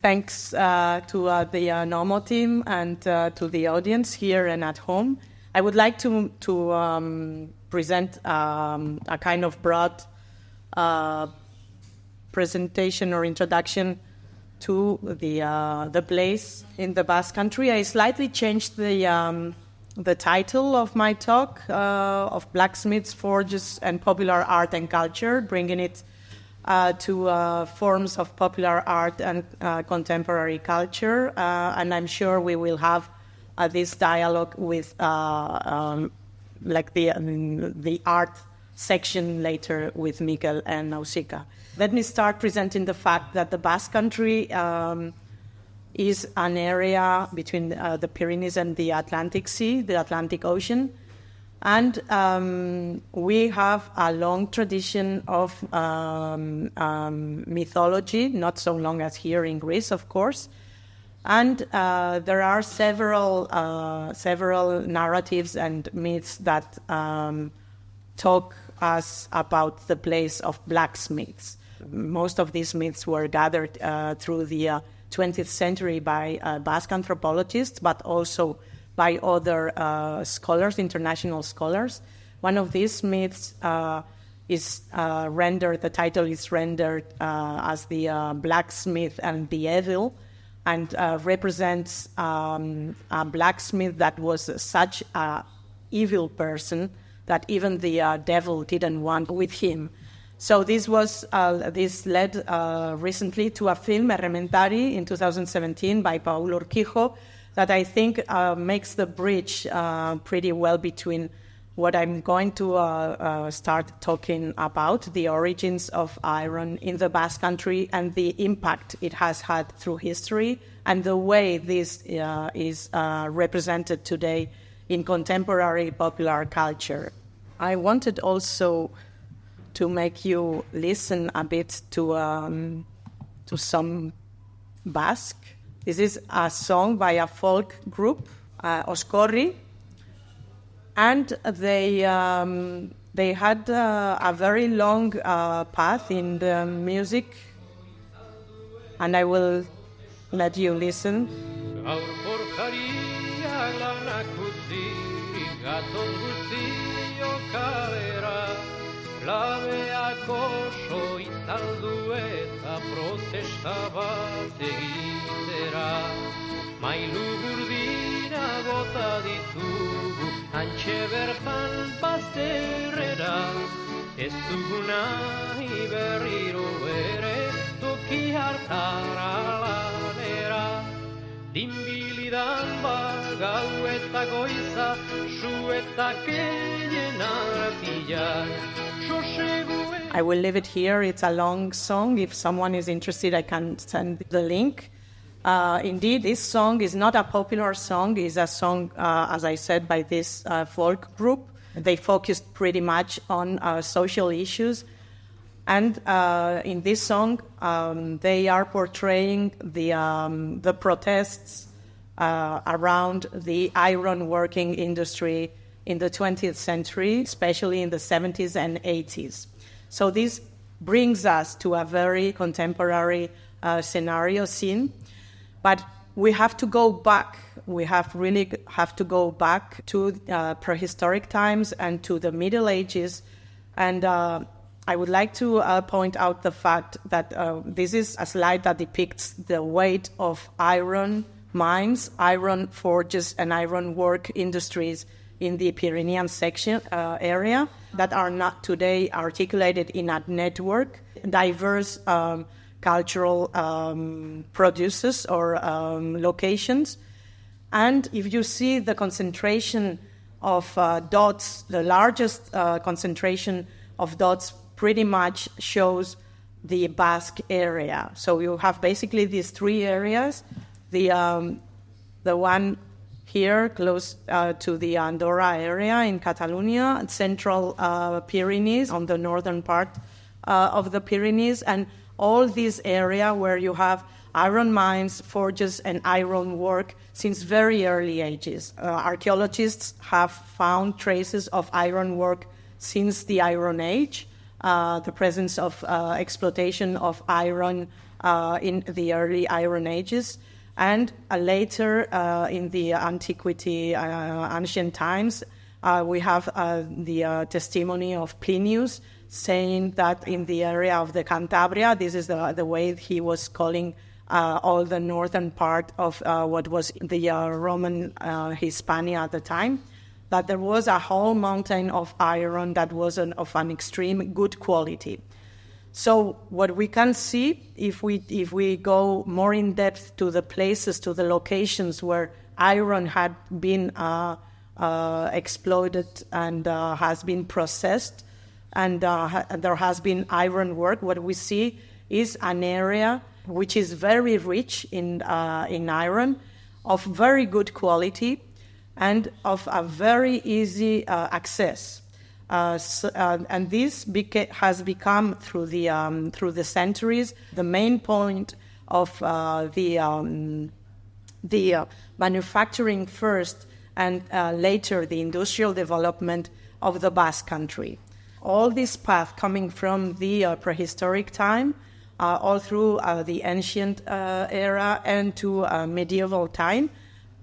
Thanks to the Nomo team and to the audience here and at home. I would like to present a kind of broad presentation or introduction to the place in the Basque Country. I slightly changed the title of my talk of Blacksmiths, Forges, and Popular Art and Culture, bringing it to forms of popular art and contemporary culture. And I'm sure we will have this dialogue with the art section later with Mikel and Nausicaa. Let me start presenting the fact that the Basque Country is an area between the Pyrenees and the Atlantic Sea, the Atlantic Ocean. And we have a long tradition of mythology, not so long as here in Greece, of course. And there are several narratives and myths that talk us about the place of blacksmiths. Most of these myths were gathered through the 20th century by Basque anthropologists, but also by other scholars, international scholars. One of these myths is rendered, the title is rendered as the blacksmith and the evil, and represents a blacksmith that was such an evil person that even the devil didn't want with him. So this led recently to a film, Errementari, in 2017 by Paul Urquijo, that I think makes the bridge pretty well between what I'm going to start talking about, the origins of iron in the Basque Country and the impact it has had through history, and the way this is represented today in contemporary popular culture. I wanted also to make you listen a bit to some Basque. This is a song by a folk group, Oscorri, and they had a very long path in the music, and I will let you listen. Labeak oso itzaldu eta protesta bat egitera. Mailu burdina bota ditugu, hantxe bertan bazterrera. Ez dugu nahi berriro ere, toki hartara lanera. Dinbilidan bat gau eta goiza, su eta keien artilak. I will leave it here. It's a long song. If someone is interested, I can send the link. Indeed, this song is not a popular song. It's a song, as I said, by this folk group. They focused pretty much on social issues. And in this song, they are portraying the protests around the iron working industry in the 20th century, especially in the 70s and 80s. So this brings us to a very contemporary scenario scene, but we have to go back. We really have to go back to prehistoric times and to the Middle Ages. And I would like to point out the fact that this is a slide that depicts the weight of iron mines, iron forges, and iron work industries in the Pyrenean section area that are not today articulated in a network, diverse cultural producers or locations. And if you see the concentration of dots, the largest concentration of dots pretty much shows the Basque area. So you have basically these three areas, the one here, close to the Andorra area in Catalonia, central Pyrenees, on the northern part of the Pyrenees, and all this area where you have iron mines, forges, and iron work since very early ages. Archaeologists have found traces of iron work since the Iron Age, the presence of exploitation of iron in the early Iron Ages. And later in the antiquity, ancient times, we have the testimony of Plinius saying that in the area of the Cantabria, this is the way he was calling all the northern part of what was the Roman Hispania at the time, that there was a whole mountain of iron that was of an extreme good quality. So what we can see, if we go more in depth to the places, to the locations where iron had been exploited and has been processed, and there has been iron work, what we see is an area which is very rich in iron, of very good quality, and of a very easy access. And this has become through the centuries the main point of the manufacturing first, and later the industrial development of the Basque Country. All this path coming from the prehistoric time, all through the ancient era and to medieval time,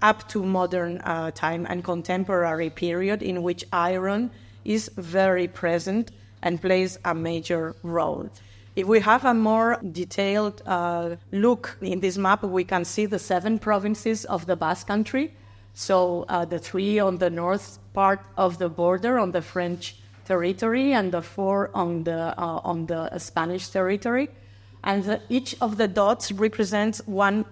up to modern time and contemporary period, in which iron is very present and plays a major role. If we have a more detailed look in this map, we can see the 7 provinces of the Basque Country. So the 3 on the north part of the border on the French territory, and the 4 on the Spanish territory. And each of the dots represents one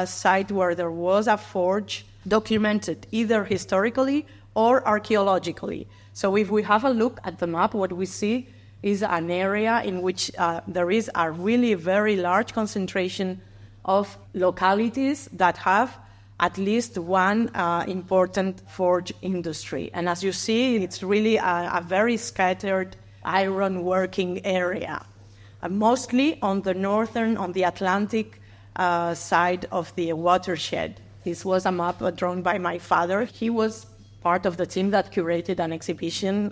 site where there was a forge documented either historically or archaeologically. So if we have a look at the map, what we see is an area in which there is a really very large concentration of localities that have at least one important forge industry. And as you see, it's really a very scattered iron working area, mostly on the Atlantic side of the watershed. This was a map drawn by my father. He was part of the team that curated an exhibition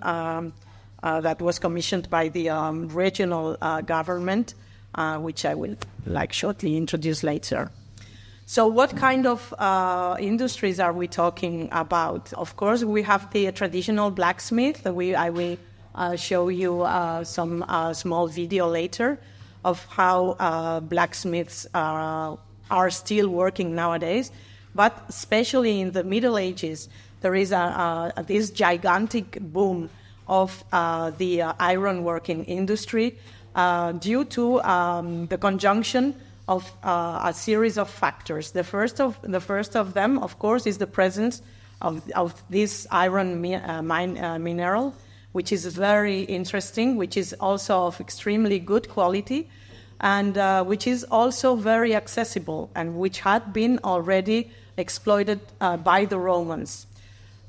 that was commissioned by the regional government, which I will shortly introduce later. So what kind of industries are we talking about? Of course, we have the traditional blacksmith. I will show you some small video later of how blacksmiths are still working nowadays. But especially in the Middle Ages, there is this gigantic boom of the ironworking industry due to the conjunction of a series of factors. The first of them, of course, is the presence of this iron mineral, which is very interesting, which is also of extremely good quality, and which is also very accessible, and which had been already exploited by the Romans.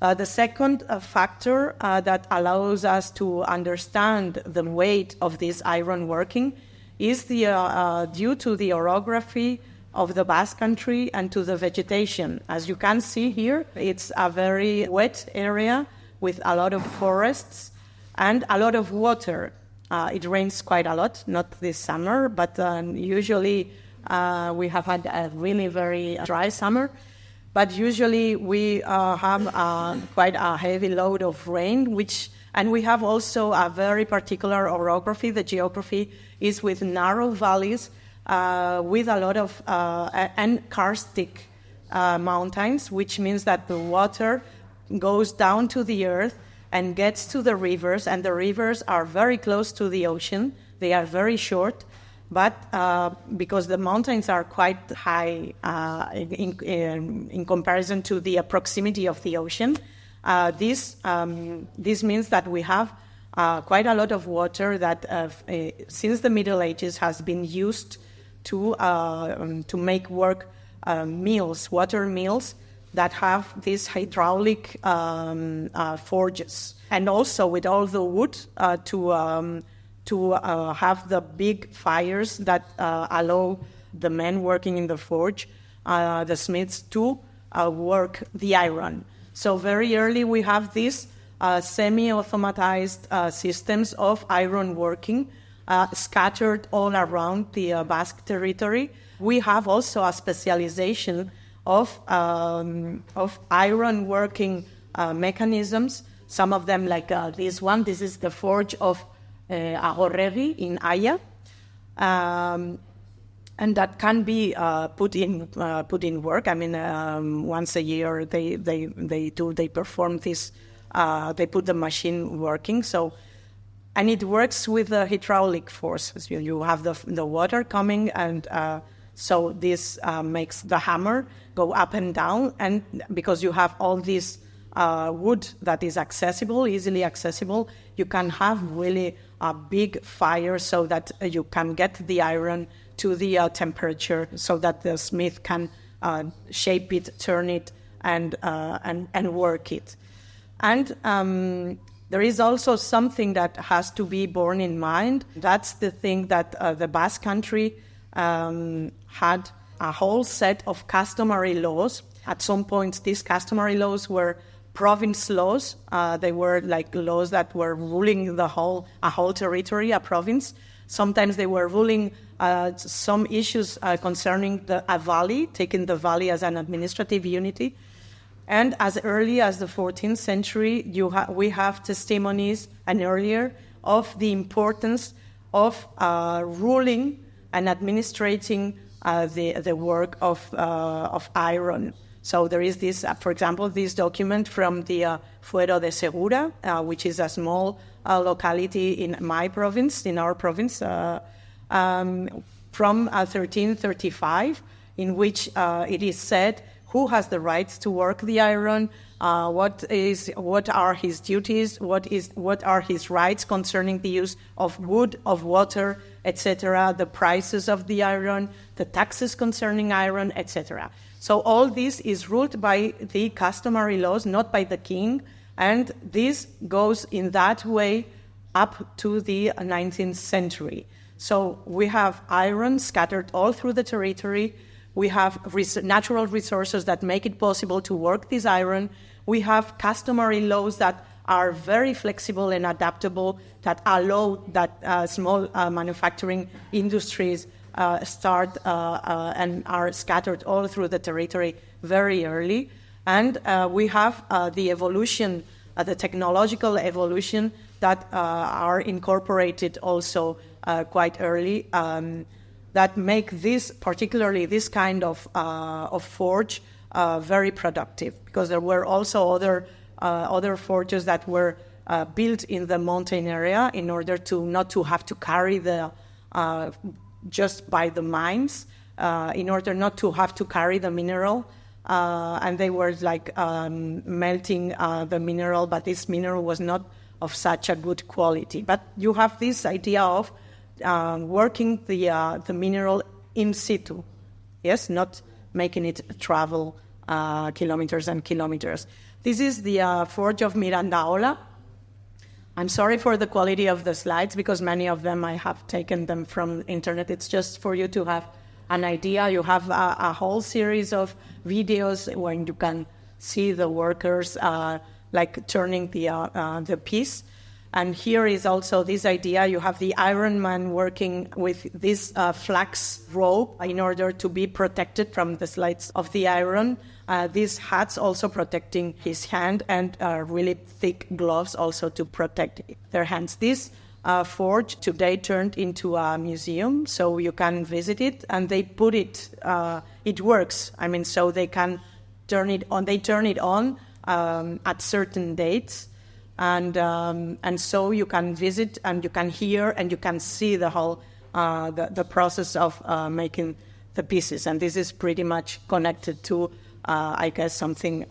The second factor that allows us to understand the weight of this iron working is due to the orography of the Basque Country and to the vegetation. As you can see here, it's a very wet area with a lot of forests and a lot of water. It rains quite a lot, not this summer, but usually we have had a really very dry summer. But usually we have quite a heavy load of rain, and we have also a very particular orography. The geography is with narrow valleys, with a lot of and karstic mountains, which means that the water goes down to the earth and gets to the rivers, and the rivers are very close to the ocean. They are very short, but because the mountains are quite high in comparison to the proximity of the ocean, this means that we have quite a lot of water that since the Middle Ages has been used to make water mills that have these hydraulic forges, and also with all the wood to have the big fires that allow the men working in the forge, the smiths, to work the iron. So very early we have these semi-automatized systems of iron working scattered all around the Basque territory. We have also a specialization of iron working mechanisms. Some of them, like this one, this is the forge of Agorregi in Aya. And that can be put in work. I mean, once a year they perform this. They put the machine working. So, and it works with the hydraulic forces. You have the water coming, and so this makes the hammer go up and down. And because you have all this wood that is accessible, easily accessible, you can have really a big fire so that you can get the iron to the temperature so that the smith can shape it, turn it, and work it. And there is also something that has to be borne in mind. That's the thing that the Basque Country had a whole set of customary laws. At some point, these customary laws were province laws. They were like laws that were ruling a whole territory, a province. Sometimes they were ruling some issues concerning a valley, taking the valley as an administrative unity. And as early as the 14th century, we have testimonies, and earlier, of the importance of ruling and administrating the work of iron. So there is this, for example, this document from the Fuero de Segura, which is a small locality in my province, in our province, from 1335, in which it is said who has the rights to work the iron, what are his duties, what are his rights concerning the use of wood, of water, etc., the prices of the iron, the taxes concerning iron, etc. So all this is ruled by the customary laws, not by the king, and this goes in that way up to the 19th century. So we have iron scattered all through the territory. We have natural resources that make it possible to work this iron. We have customary laws that are very flexible and adaptable, that allow that small manufacturing industries start and are scattered all through the territory very early. And we have the evolution, the technological evolution that are incorporated also quite early, that make this, particularly this kind of forge, very productive, because there were also other forges that were built in the mountain area in order to not to have to carry the just by the mines, in order not to have to carry the mineral, and they were like melting the mineral, but this mineral was not of such a good quality. But you have this idea of working the mineral in situ, yes, not making it travel kilometers and kilometers. This is the forge of Mirandaola. I'm sorry for the quality of the slides because many of them I have taken them from internet. It's just for you to have an idea. You have a whole series of videos when you can see the workers like turning the piece. And here is also this idea. You have the Iron Man working with this flax rope in order to be protected from the slides of the iron. These hats also protecting his hand, and really thick gloves also to protect their hands. This forge today turned into a museum, so you can visit it, and they put it, it works. I mean, so they can turn it on. They turn it on at certain dates. And so you can visit and you can hear and you can see the whole the process of making the pieces. And this is pretty much connected to, I guess, something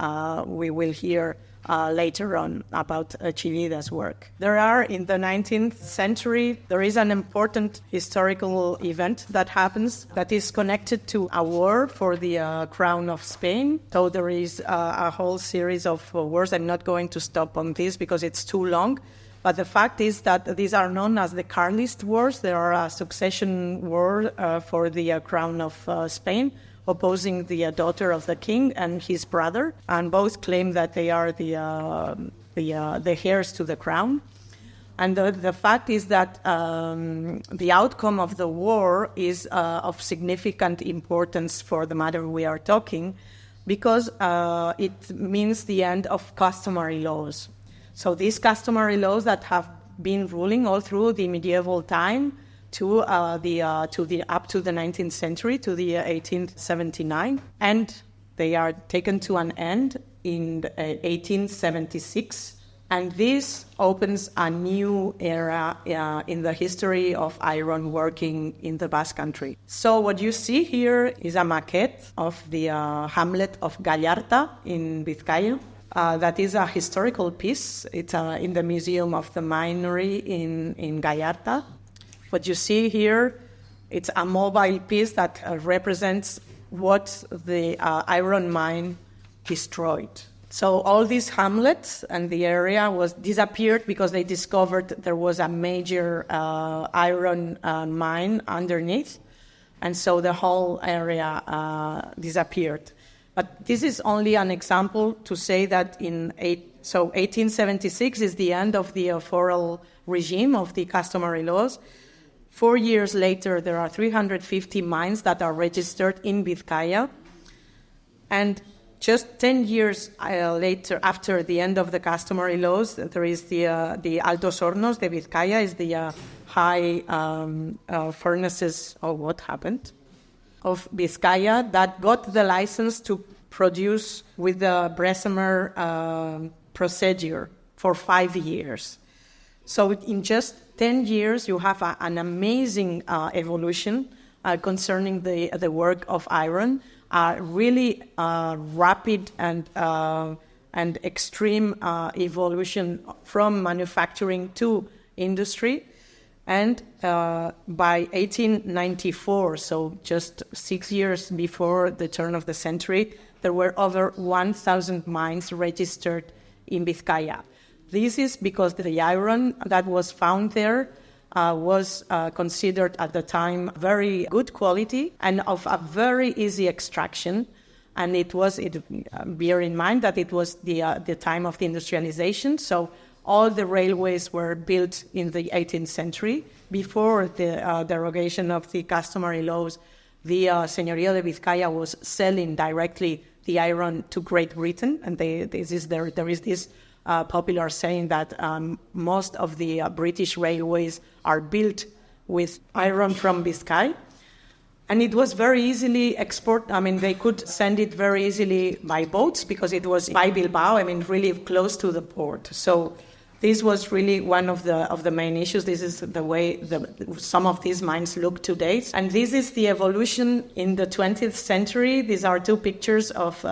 we will hear later on about Chillida's work. There are, in the 19th century, there is an important historical event that happens that is connected to a war for the crown of Spain. So there is a whole series of wars. I'm not going to stop on this because it's too long. But the fact is that these are known as the Carlist Wars. They are a succession war for the crown of Spain, opposing the daughter of the king and his brother, and both claim that they are the heirs to the crown. And the fact is that the outcome of the war is of significant importance for the matter we are talking, because it means the end of customary laws. So these customary laws that have been ruling all through the medieval time to the up to the 19th century, to the 1879, and they are taken to an end in 1876. And this opens a new era in the history of iron working in the Basque Country. So what you see here is a maquette of the hamlet of Gallarta in Vizcaya. That is a historical piece. It's in the Museum of the Minery in Gallarta. What you see here, it's a mobile piece that represents what the iron mine destroyed. So all these hamlets and the area was disappeared because they discovered there was a major iron mine underneath, and so the whole area disappeared. But this is only an example to say that 1876 is the end of the foral regime of the customary laws. 4 years later, there are 350 mines that are registered in Vizcaya, and just 10 years later, after the end of the customary laws, there is the Altos Hornos de Vizcaya, is the high furnaces, what happened, of Vizcaya, that got the license to produce with the Bessemer procedure for 5 years. So in just 10 years, you have an amazing evolution concerning the work of iron. Really rapid and extreme evolution from manufacturing to industry. And by 1894, so just 6 years before the turn of the century, there were over 1,000 mines registered in Vizcaya. This is because the iron that was found there was considered at the time very good quality and of a very easy extraction. And bear in mind that it was the time of the industrialization, so all the railways were built in the 18th century. Before the derogation of the customary laws, the Señorío de Vizcaya was selling directly the iron to Great Britain, and there is this popular saying that most of the British railways are built with iron from Vizcaya. And it was very easily they could send it very easily by boats because it was by Bilbao, really close to the port. So this was really one of the main issues. This is the way some of these mines look today. And this is the evolution in the 20th century. These are two pictures of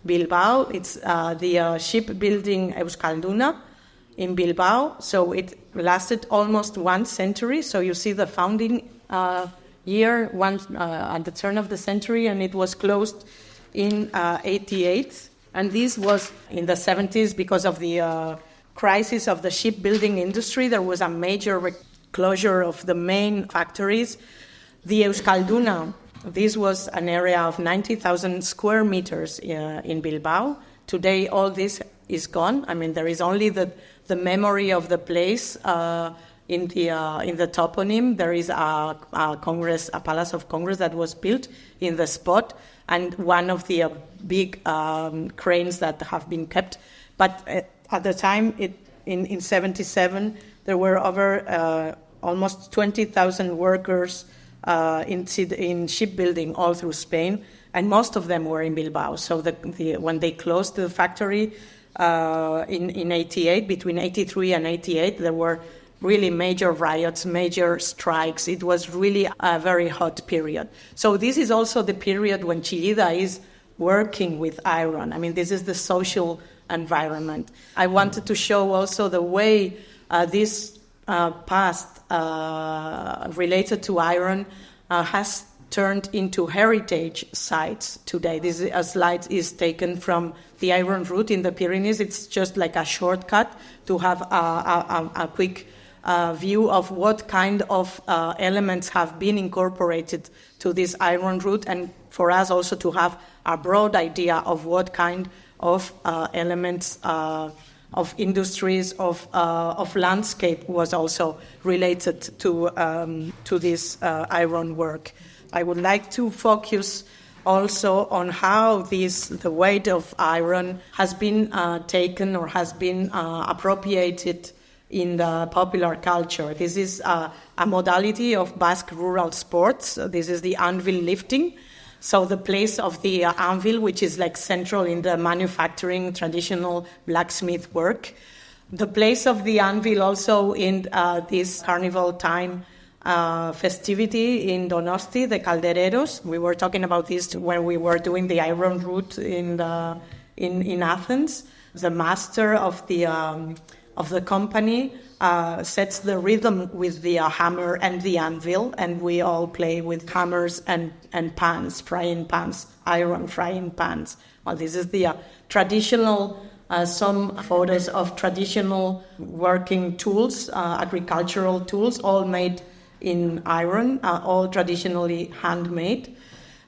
Bilbao. It's the shipbuilding Euskalduna in Bilbao. So it lasted almost 1 century. So you see the founding year at the turn of the century, and it was closed in 88. And this was in the 70s because of the crisis of the shipbuilding industry. There was a major closure of the main factories. The Euskalduna, this was an area of 90,000 square meters in Bilbao. Today, all this is gone. There is only the memory of the place in the toponym. There is a Palace of Congress that was built in the spot, and one of the big cranes that have been kept. But at the time, in 77, there were over almost 20,000 workers in shipbuilding all through Spain, and most of them were in Bilbao. So when they closed the factory in 88, between 83 and 88, there were really major riots, major strikes. It was really a very hot period. So this is also the period when Chillida is working with iron. This is the social environment. I wanted to show also the way this past related to iron has turned into heritage sites today. This slide is taken from the iron route in the Pyrenees. It's just like a shortcut to have a quick view of what kind of elements have been incorporated to this iron route, and for us also to have a broad idea of what kind of elements industries, of landscape was also related to this iron work. I would like to focus also on how the weight of iron has been taken or has been appropriated in the popular culture. This is a modality of Basque rural sports. This is the anvil lifting. So the place of the anvil, which is like central in the manufacturing, traditional blacksmith work. The place of the anvil also in this carnival time festivity in Donosti, the caldereros. We were talking about this when we were doing the iron route in Athens. The master of the company sets the rhythm with the hammer and the anvil, and we all play with hammers and pans, frying pans, iron frying pans. Well, this is the traditional, some photos of traditional working tools, agricultural tools, all made in iron, all traditionally handmade.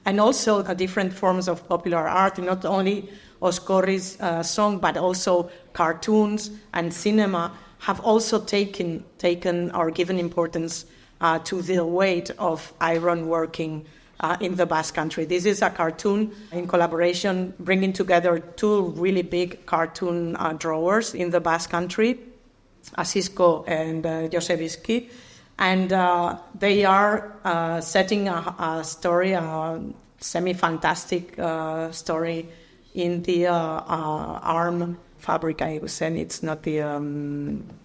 And also different forms of popular art, not only Oscorri's song, but also cartoons and cinema have also taken or given importance to the weight of iron working in the Basque Country. This is a cartoon in collaboration, bringing together two really big cartoon drawers in the Basque Country, Asisco and Josebizki. And they are setting a story, a semi-fantastic story in the arm fabric, I was saying. It's not the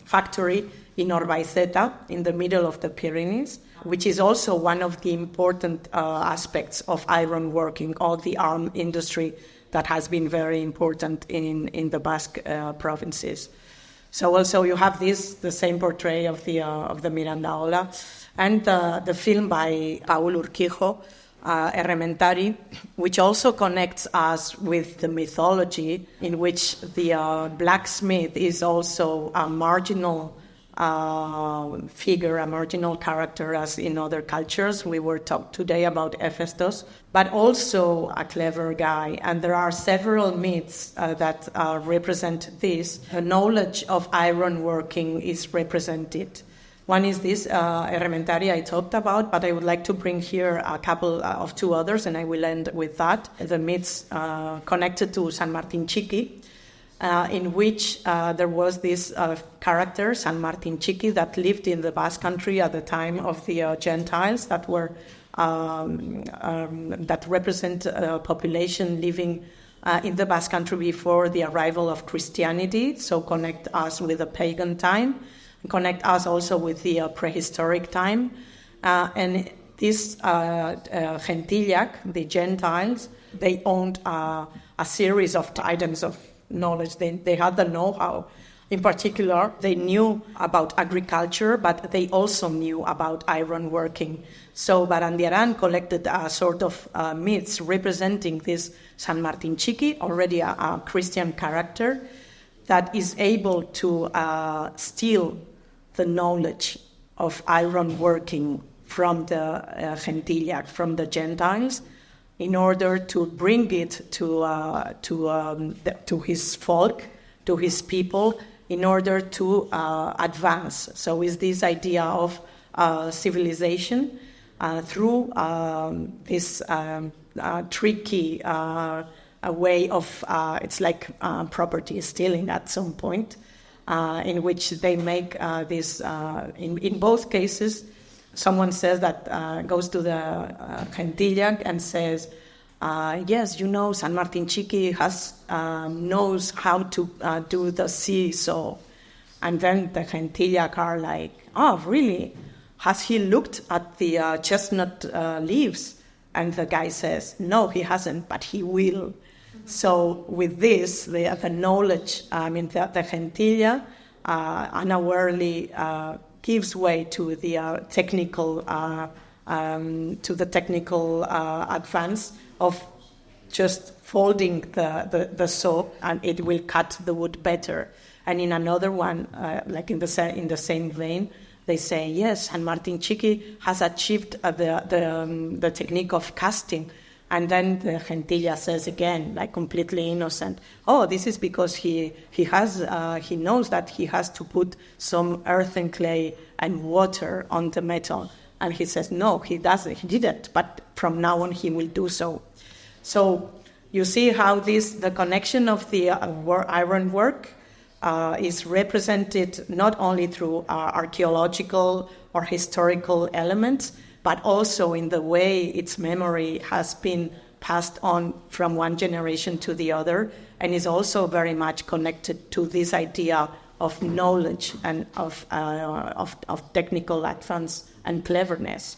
factory in Orbaizeta, in the middle of the Pyrenees, which is also one of the important aspects of iron working, all the arm industry that has been very important in the Basque provinces. So also you have the same portrait of the Mirandaola, and the film by Paul Urquijo, Errementari, which also connects us with the mythology in which the blacksmith is also a marginal figure, a marginal character as in other cultures. We were talking today about Hephaestus, but also a clever guy. And there are several myths that represent this. The knowledge of iron working is represented. One is this Errementari I talked about, but I would like to bring here a couple of two others, and I will end with that. The myths connected to San Martin Txiki, in which there was this character, San Martin Txiki, that lived in the Basque Country at the time of the Gentiles that were that represent a population living in the Basque Country before the arrival of Christianity. So connect us with the pagan time, connect us also with the prehistoric time. And this Gentillac, the Gentiles, they owned a series of items of knowledge. They had the know-how. In particular, they knew about agriculture, but they also knew about iron working. So Barandiaran collected a sort of myths representing this San Martin Txiki, already a Christian character, that is able to steal the knowledge of iron working from the Gentillac, from the Gentiles, in order to bring it to his folk, to his people, in order to advance. So it's this idea of civilization through this tricky way of, it's like property stealing at some point, in which they make this, in both cases, someone says that, goes to the Gentillac and says, yes, you know, San Martin Txiki knows how to do the seesaw. And then the Gentillac are like, oh, really? Has he looked at the chestnut leaves? And the guy says, no, he hasn't, but he will. So with this, the knowledge, the Gentilla unawarely gives way to the technical advance of just folding the saw, and it will cut the wood better. And in another one, like in the same vein, they say, yes, San Martin Txiki has achieved the technique of casting And then the Gentilla says again, like completely innocent, oh, this is because he knows that he has to put some earth and clay and water on the metal. And he says, no, he didn't, but from now on he will do so. So you see how the connection of the ironwork is represented not only through archaeological or historical elements, but also in the way its memory has been passed on from one generation to the other, and is also very much connected to this idea of knowledge and of technical advance and cleverness.